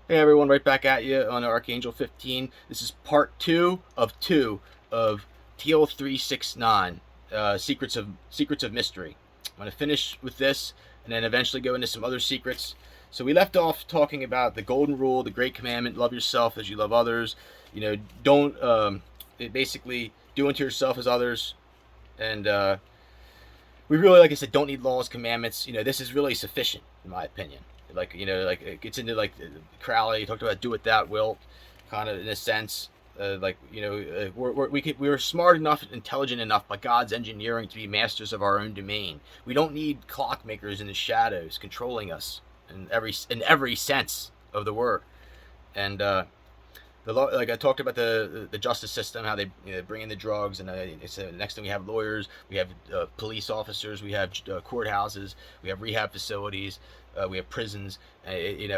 Hey everyone, right back at you on Archangel 15. This is part two of TIELL 369, Secrets of Mystery. I'm gonna finish with this and then eventually go into some other secrets. So we left off talking about the golden rule, the great commandment: love yourself as you love others. Don't it basically do unto yourself as others. And we really, like I said, don't need laws, commandments. This is really sufficient, in my opinion. Like it gets into like Crowley. He talked about do it that will, kind of in a sense. We're smart enough, intelligent enough by God's engineering to be masters of our own domain. We don't need clockmakers in the shadows controlling us in every sense of the word. And like I talked about the justice system, how they bring in the drugs, and it's next thing we have lawyers, we have police officers, we have courthouses, we have rehab facilities, we have prisons. And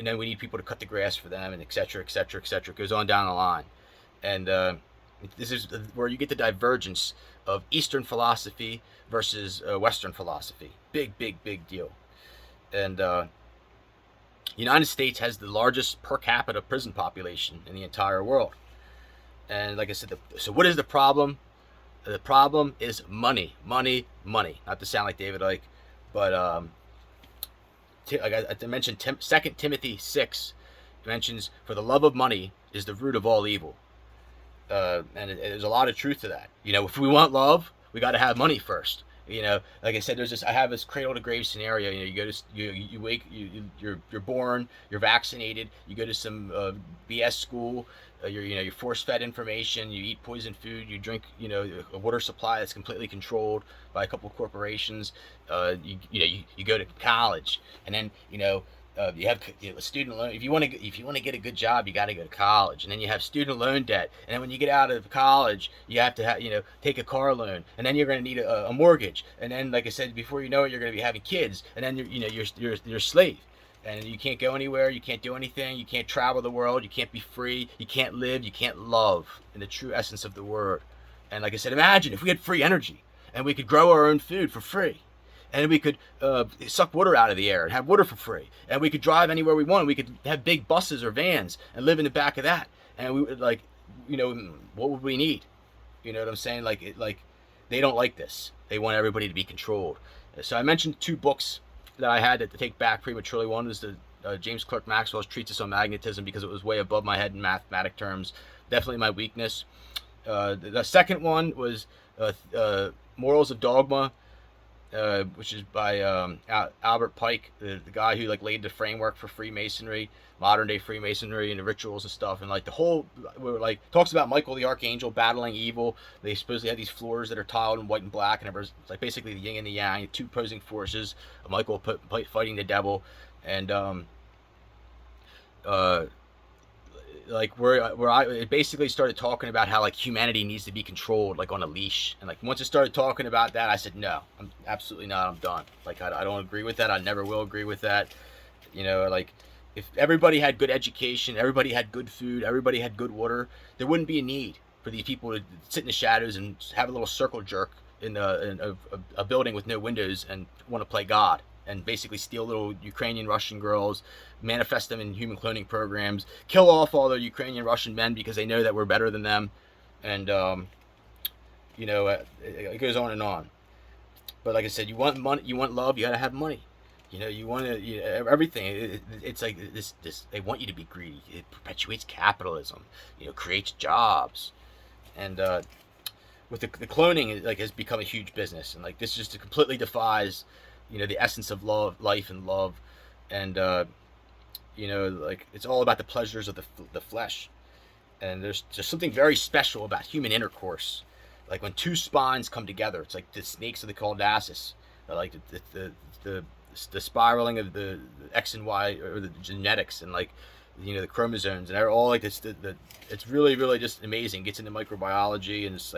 then we need people to cut the grass for them, and et cetera, et cetera, et cetera. It goes on down the line, and this is where you get the divergence of Eastern philosophy versus Western philosophy. Big deal. And United States has the largest per capita prison population in the entire world. And like I said, so what is the problem? The problem is money, money, money. Not to sound like David Icke, but like I mentioned, 2 Timothy 6 mentions, for the love of money is the root of all evil. There's a lot of truth to that. If we want love, we got to have money first. Like I said, I have this cradle to grave scenario. You go to you wake you're born, you're vaccinated, you go to some BS school, you're force fed information, you eat poison food, you drink a water supply that's completely controlled by a couple of corporations. You go to college, and then you have student loan. If you want to get a good job, you got to go to college, and then you have student loan debt. And then when you get out of college, you have to take a car loan, and then you're going to need a mortgage. And then, like I said, before you know it, you're going to be having kids, and then you're a slave, and you can't go anywhere, you can't do anything, you can't travel the world, you can't be free, you can't live, you can't love in the true essence of the word. And like I said, imagine if we had free energy and we could grow our own food for free, and we could suck water out of the air and have water for free, and we could drive anywhere we want. We could have big buses or vans and live in the back of that, and we would what would we need? You know what I'm saying? Like they don't like this. They want everybody to be controlled. So I mentioned 2 books that I had to take back prematurely. One was the James Clerk Maxwell's Treatise on Magnetism, because it was way above my head in mathematic terms. Definitely my weakness. The second one was Morals of Dogma, which is by Albert Pike, the guy who laid the framework for Freemasonry, modern day Freemasonry, and the rituals and stuff, and the whole talks about Michael the Archangel battling evil. They supposedly have these floors that are tiled in white and black, and it's basically the yin and the yang, 2 opposing forces of Michael fighting the devil, and where I it basically started talking about how humanity needs to be controlled on a leash, and once it started talking about that, I said no, I'm absolutely not. I'm done. I don't agree with that. I never will agree with that. If everybody had good education, everybody had good food, everybody had good water, there wouldn't be a need for these people to sit in the shadows and have a little circle jerk in a building with no windows and want to play God and basically steal little Ukrainian Russian girls, manifest them in human cloning programs, kill off all the Ukrainian Russian men because they know that we're better than them, and it goes on and on. But like I said, you want money, you want love, you gotta have money. You want everything. It's like this. They want you to be greedy. It perpetuates capitalism. Creates jobs, and with the cloning, it has become a huge business, and this just completely defies the essence of love, life, and love. And it's all about the pleasures of the flesh. And there's just something very special about human intercourse, when 2 spines come together. It's like the snakes of the Caudasus, the spiraling of the X and Y, or the genetics, and the chromosomes, and they're all this. It's really just amazing. It gets into microbiology, and it's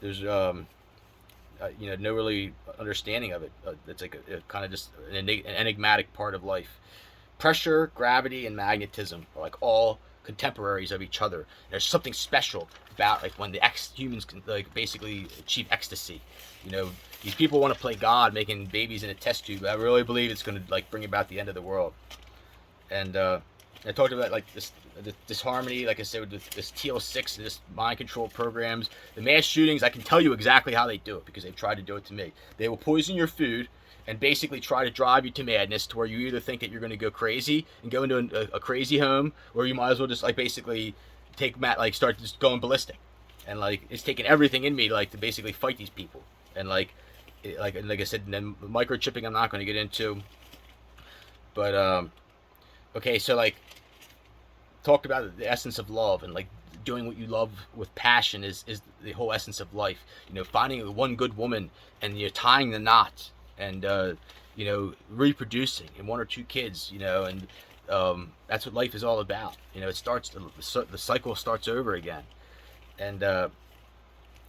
there's no really understanding of it. It's a kind of just an enigmatic part of life. Pressure, gravity, and magnetism are all contemporaries of each other. There's something special about when the humans can basically achieve ecstasy. These people want to play God, making babies in a test tube. I really believe it's going to bring about the end of the world. And I talked about like this disharmony, like I said, with this TIELL 6, this mind control programs, the mass shootings. I can tell you exactly how they do it because they've tried to do it to me. They will poison your food and basically try to drive you to madness, to where you either think that you're going to go crazy and go into a crazy home, or you might as well just like basically start just going ballistic. And like it's taken everything in me like to basically fight these people. And like I said, and then microchipping I'm not going to get into, but okay, so like talked about the essence of love, and like doing what you love with passion is the whole essence of life. You know, finding one good woman and you're tying the knot, and you know, reproducing and 1 or 2 kids, you know, and that's what life is all about. You know, it starts, the cycle starts over again, and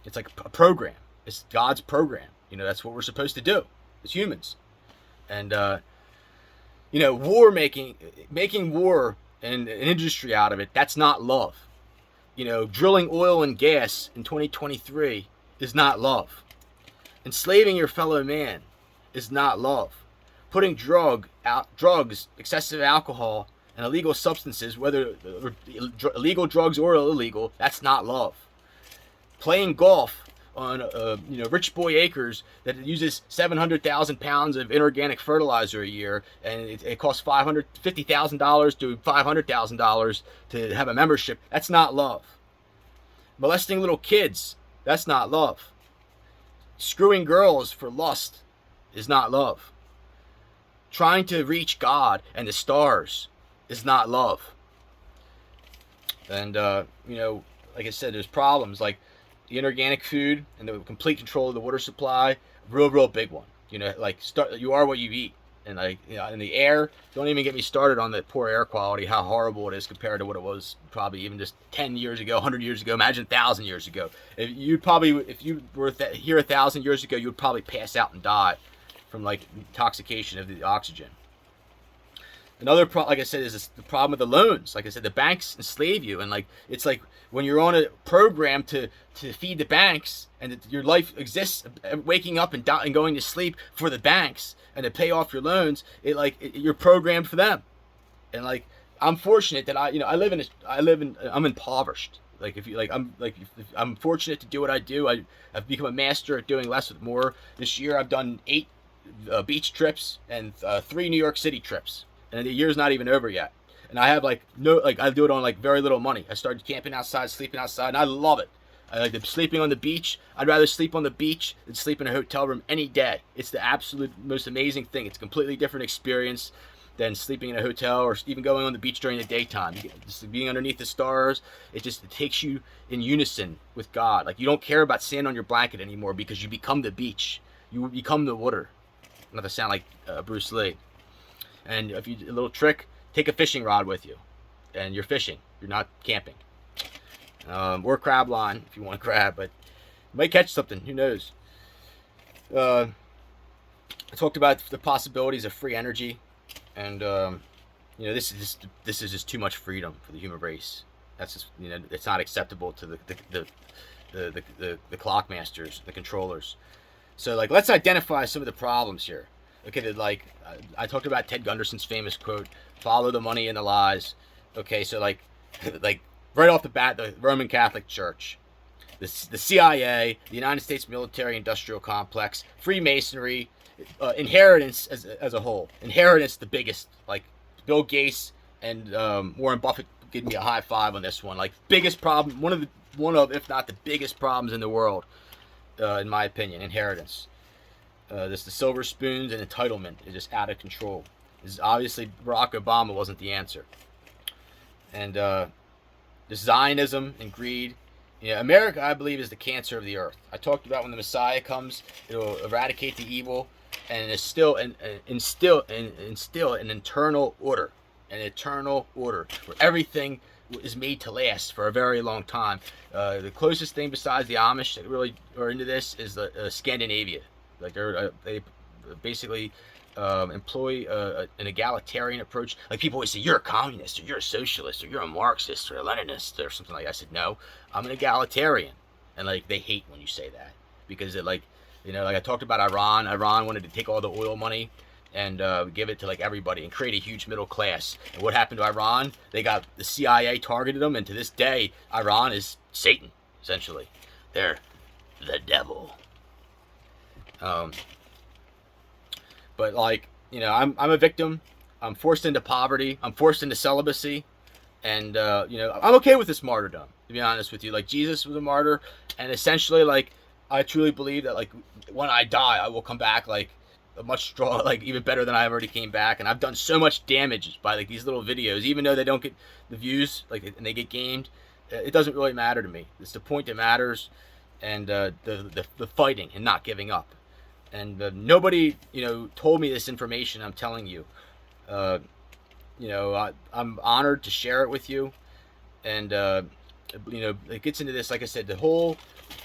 it's like a program. It's God's program. You know, that's what we're supposed to do as humans. And you know, making war and an industry out of it, that's not love. You know, drilling oil and gas in 2023 is not love. Enslaving your fellow man is not love. Putting drugs, excessive alcohol, and illegal substances, whether illegal drugs or illegal, that's not love. Playing golf on you know, rich boy acres that uses 700,000 pounds of inorganic fertilizer a year, and it costs $550,000 to $500,000 to have a membership. That's not love. Molesting little kids, that's not love. Screwing girls for lust is not love. Trying to reach God and the stars is not love. And you know, like I said, there's problems like the inorganic food and the complete control of the water supply, real big one. You know, like you are what you eat. And like, you know, in the air, don't even get me started on the poor air quality, how horrible it is compared to what it was probably even just 10 years ago, 100 years ago, imagine 1,000 years ago. If you were here 1,000 years ago, you would probably pass out and die from like intoxication of the oxygen. Another like I said, is the problem with the loans. Like I said, the banks enslave you, and like it's like when you're on a program to feed the banks, and your life exists, waking up and going to sleep for the banks and to pay off your loans. You're programmed for them, and like I'm fortunate that I'm impoverished. Like I'm fortunate to do what I do. I've become a master at doing less with more. This year I've done 8 beach trips and 3 New York City trips. And the year's not even over yet. And I have I do it on like very little money. I started camping outside, sleeping outside, and I love it. I like sleeping on the beach. I'd rather sleep on the beach than sleep in a hotel room any day. It's the absolute most amazing thing. It's a completely different experience than sleeping in a hotel or even going on the beach during the daytime. Just being underneath the stars, it takes you in unison with God. Like you don't care about sand on your blanket anymore because you become the beach. You become the water. Not to sound like Bruce Lee. And if you a little trick, take a fishing rod with you, and you're fishing. You're not camping. Or crab line if you want to crab, but you might catch something. Who knows? I talked about the possibilities of free energy, and you know, this is just too much freedom for the human race. That's just, you know, it's not acceptable to the clock masters, the controllers. So like, let's identify some of the problems here. Okay, like I talked about Ted Gunderson's famous quote, "Follow the money and the lies." Okay, so like right off the bat, the Roman Catholic Church, the CIA, the United States military-industrial complex, Freemasonry, inheritance as a whole. Inheritance, the biggest. Like Bill Gates and Warren Buffett give me a high five on this one. Like biggest problem, one of if not the biggest problems in the world, in my opinion, inheritance. The silver spoons and entitlement is just out of control. This obviously Barack Obama wasn't the answer. And this Zionism and greed. You know, America, I believe, is the cancer of the earth. I talked about when the Messiah comes, it'll eradicate the evil and instill an eternal order. An eternal order where everything is made to last for a very long time. The closest thing besides the Amish that really are into this is Scandinavia. Like they basically employ an egalitarian approach. Like people always say, you're a communist, or you're a socialist, or you're a Marxist, or a Leninist, or something like that. I said, no, I'm an egalitarian. And like they hate when you say that because it, like, you know, like I talked about Iran. Iran wanted to take all the oil money and give it to like everybody and create a huge middle class. And what happened to Iran? They got the CIA targeted them, and to this day, Iran is Satan, essentially. They're the devil. But like, you know, I'm a victim. I'm forced into poverty. I'm forced into celibacy, and you know, I'm okay with this martyrdom. To be honest with you, like Jesus was a martyr, and essentially, like, I truly believe that like when I die, I will come back like a much stronger, like even better than I already came back. And I've done so much damage by like these little videos, even though they don't get the views, like, and they get gamed. It doesn't really matter to me. It's the point that matters, and the fighting and not giving up. And nobody, you know, told me this information I'm telling you. You know, I'm honored to share it with you. And you know, it gets into this, like I said, the whole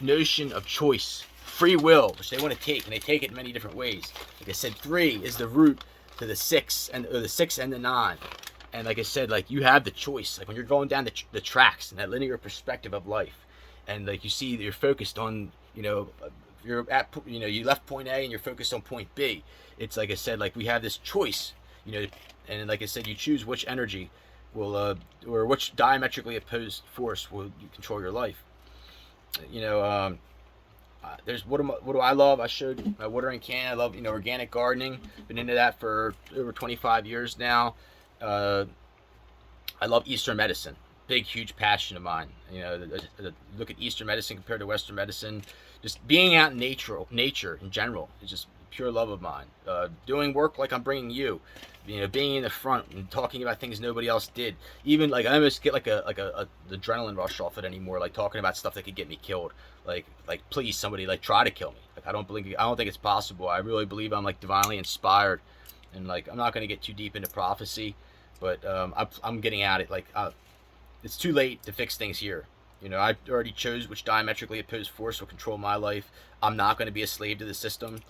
notion of choice, free will, which they want to take, and they take it in many different ways. Like I said, 3 is the root to the 6 and or the 6 and the 9. And like I said, like you have the choice. Like when you're going down the tracks and that linear perspective of life, and like you see that you're focused on, you know, you're at, you know, you left point A and you're focused on point B. It's like I said, like we have this choice, you know, and like I said, you choose which energy will or which diametrically opposed force will control your life. You know, there's what do I love? I showed my watering can. I love, you know, organic gardening. Been into that for over 25 years now. I love Eastern medicine. Big, huge passion of mine. You know, look at Eastern medicine compared to Western medicine. Just being out in nature in general is just pure love of mine. Doing work like I'm bringing you. You know, being in the front and talking about things nobody else did. Even like I almost get like a adrenaline rush off it anymore. Like talking about stuff that could get me killed. Like please somebody like try to kill me. Like I don't think it's possible. I really believe I'm like divinely inspired, and like I'm not going to get too deep into prophecy, but I'm getting at it. Like it's too late to fix things here. You know, I already chose which diametrically opposed force will control my life. I'm not going to be a slave to the system.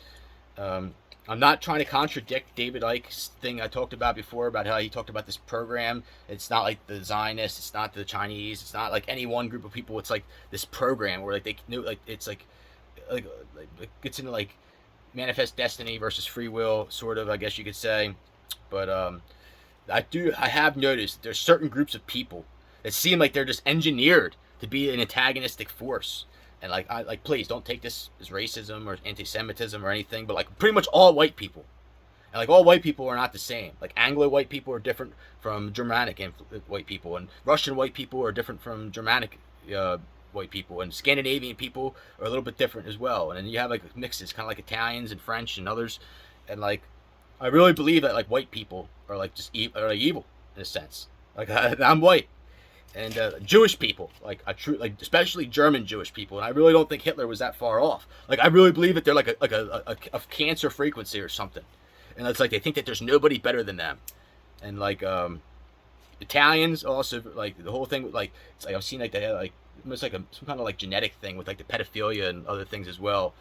I'm not trying to contradict David Icke's thing I talked about before about how he talked about this program. It's not like the Zionists, it's not the Chinese, it's not like any one group of people. It's like this program where like they knew, like it's like it gets into like manifest destiny versus free will, sort of, I guess you could say. But I have noticed there's certain groups of people that seem like they're just engineered to be an antagonistic force. And like please don't take this as racism or anti-Semitism or anything, but like pretty much all white people, and like all white people are not the same. Like Anglo white people are different from Germanic white people, and Russian white people are different from Germanic white people, and Scandinavian people are a little bit different as well. And then you have like mixes, kind of like Italians and French and others. And like I really believe that like white people are like just are like evil in a sense. Like I'm white. And Jewish people, like especially German Jewish people, and I really don't think Hitler was that far off. Like I really believe that they're like a cancer frequency or something, and it's like they think that there's nobody better than them. And like Italians also, like the whole thing, like it's like I've seen like they have like almost like some kind of like genetic thing with like the pedophilia and other things as well.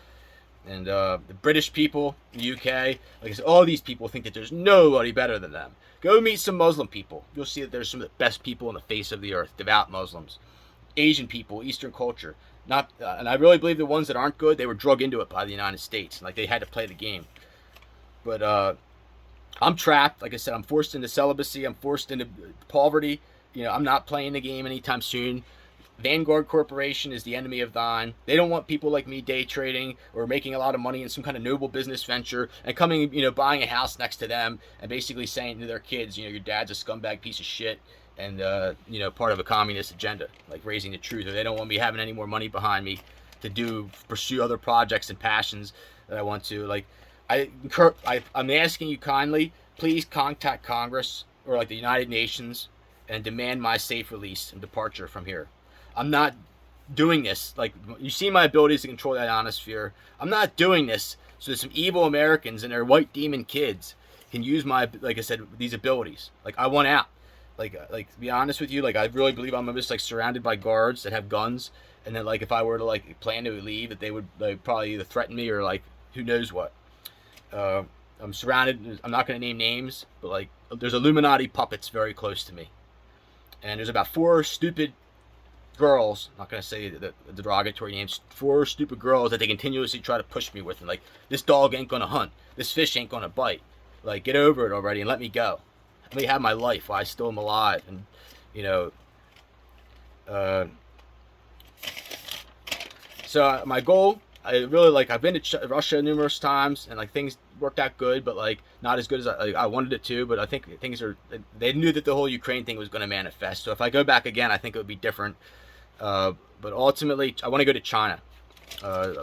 And the British people, the UK, like I said, all these people think that there's nobody better than them. Go meet some Muslim people. You'll see that there's some of the best people on the face of the earth. Devout Muslims, Asian people, Eastern culture. Not, and I really believe the ones that aren't good, they were drug into it by the United States. Like they had to play the game. But I'm trapped. Like I said, I'm forced into celibacy. I'm forced into poverty. You know, I'm not playing the game anytime soon. Vanguard Corporation is the enemy of thine. They don't want people like me day trading or making a lot of money in some kind of noble business venture and coming, you know, buying a house next to them and basically saying to their kids, you know, your dad's a scumbag piece of shit and, you know, part of a communist agenda, like raising the truth. Or they don't want me having any more money behind me to pursue other projects and passions that I want to. Like, I'm asking you kindly, please contact Congress or like the United Nations and demand my safe release and departure from here. I'm not doing this. Like, you see my abilities to control that ionosphere. I'm not doing this so that some evil Americans and their white demon kids can use my, like I said, these abilities. Like, I want out. Like to be honest with you, like, I really believe I'm just, like, surrounded by guards that have guns. And then, like, if I were to, like, plan to leave, that they would, like, probably either threaten me or, like, who knows what. I'm surrounded. I'm not going to name names, but, like, there's Illuminati puppets very close to me. And there's about 4 stupid girls, I'm not going to say the derogatory names, 4 stupid girls that they continuously try to push me with. And like, this dog ain't going to hunt. This fish ain't going to bite. Like, get over it already and let me go. Let me have my life while I still am alive. And, you know, uh, so my goal, I really like, I've been to Russia numerous times, and like things worked out good, but like not as good as I wanted it to. But I think things are, they knew that the whole Ukraine thing was going to manifest. So if I go back again, I think it would be different. But ultimately, I want to go to China.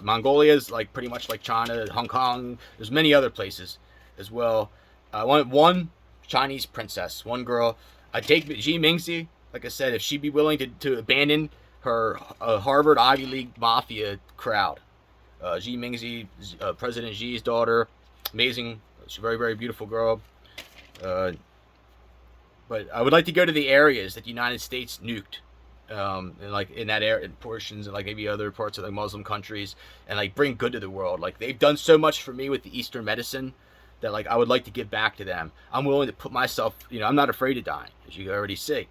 Mongolia is like pretty much like China, Hong Kong. There's many other places as well. I want one Chinese princess, one girl. I take Xi Mingzi, like I said, if she'd be willing to abandon her Harvard Ivy League mafia crowd. Xi Mingzi, President Xi's daughter, amazing, she's a very, very beautiful girl. But I would like to go to the areas that the United States nuked, and like in that area, in portions, and like maybe other parts of the Muslim countries, and like bring good to the world. Like they've done so much for me with the Eastern medicine that like I would like to give back to them. I'm willing to put myself, you know, I'm not afraid of dying, as you already see,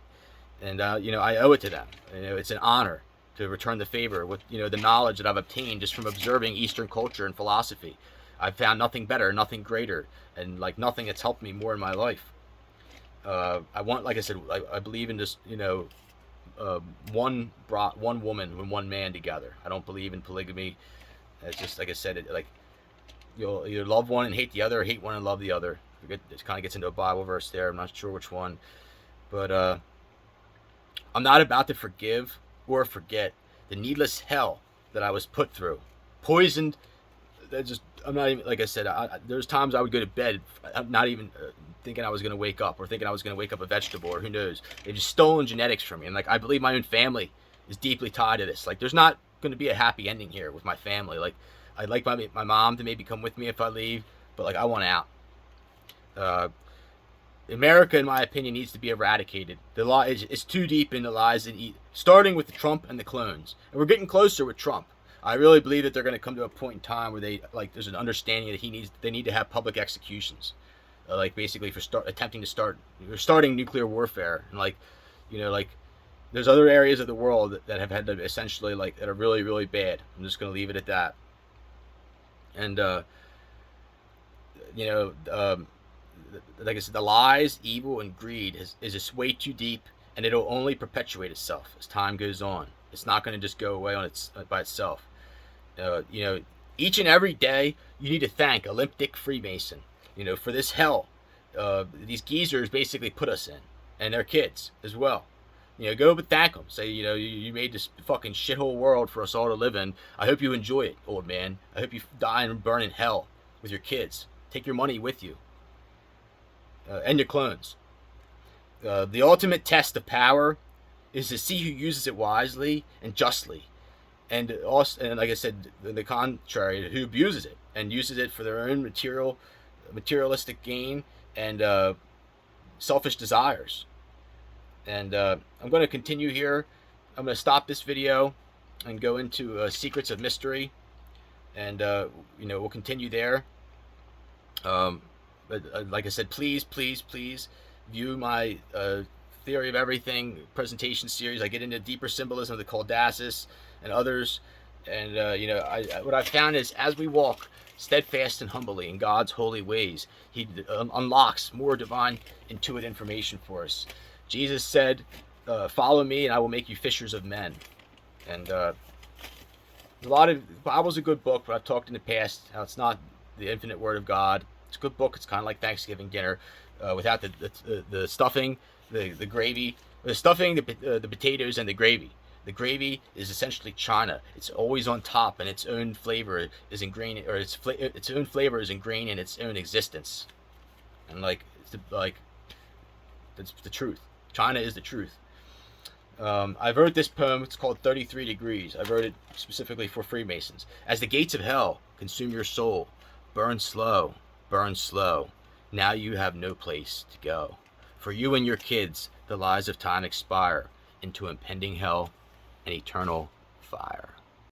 and you know, I owe it to them. You know, it's an honor to return the favor with, you know, the knowledge that I've obtained just from observing Eastern culture and philosophy. I've found nothing better, nothing greater, and like nothing that's helped me more in my life. I want, like I said, I believe in just, you know, one woman and one man together. I don't believe in polygamy. It's just like I said, like you'll either love one and hate the other, or hate one and love the other. It kind of gets into a Bible verse there. I'm not sure which one, but I'm not about to forgive or forget the needless hell that I was put through, poisoned. I'm not even, like I said, there's times I would go to bed, I'm not even thinking I was going to wake up, or thinking I was going to wake up a vegetable, or who knows. They've just stolen genetics from me. And like, I believe my own family is deeply tied to this. Like, there's not going to be a happy ending here with my family. Like, I'd like my mom to maybe come with me if I leave, but like, I want out. America, in my opinion, needs to be eradicated. The lie is too deep in the lies, and starting with Trump and the clones. And we're getting closer with Trump. I really believe that they're going to come to a point in time where there's an understanding that they need to have public executions, like basically for starting nuclear warfare. And like, you know, like there's other areas of the world that have had to essentially, like, that are really, really bad. I'm just going to leave it at that. And you know, like I said, the lies, evil, and greed is just way too deep, and it'll only perpetuate itself as time goes on. It's not going to just go away by itself. You know, each and every day you need to thank a limp dick Freemason, you know, for this hell these geezers basically put us in, and their kids as well. You know, go but thank them. Say, you know, you made this fucking shithole world for us all to live in. I hope you enjoy it, old man. I hope you die and burn in hell with your kids. Take your money with you. And your clones. The ultimate test of power is to see who uses it wisely and justly. And also, and like I said, the contrary, who abuses it and uses it for their own materialistic gain and selfish desires. And I'm going to continue here. I'm going to stop this video and go into Secrets of Mystery, and you know, we'll continue there. But like I said, please view my Theory of Everything presentation series. I get into deeper symbolism of the Coldasis and others. And you know, what I've found is, as we walk steadfast and humbly in God's holy ways, He unlocks more divine intuitive information for us. Jesus said, follow me and I will make you fishers of men. And a lot of, the Bible's a good book, but I've talked in the past how it's not the infinite word of God. It's a good book. It's kind of like Thanksgiving dinner, without the stuffing, the gravy, the stuffing, the potatoes, and the gravy. The gravy is essentially China. It's always on top, and its own flavor is ingrained, or its own flavor is ingrained in its own existence. And like, that's the truth. China is the truth. I wrote this poem. It's called 33 Degrees. I wrote it specifically for Freemasons. As the gates of hell consume your soul, burn slow, now you have no place to go. For you and your kids, the lies of time expire into impending hell and eternal fire.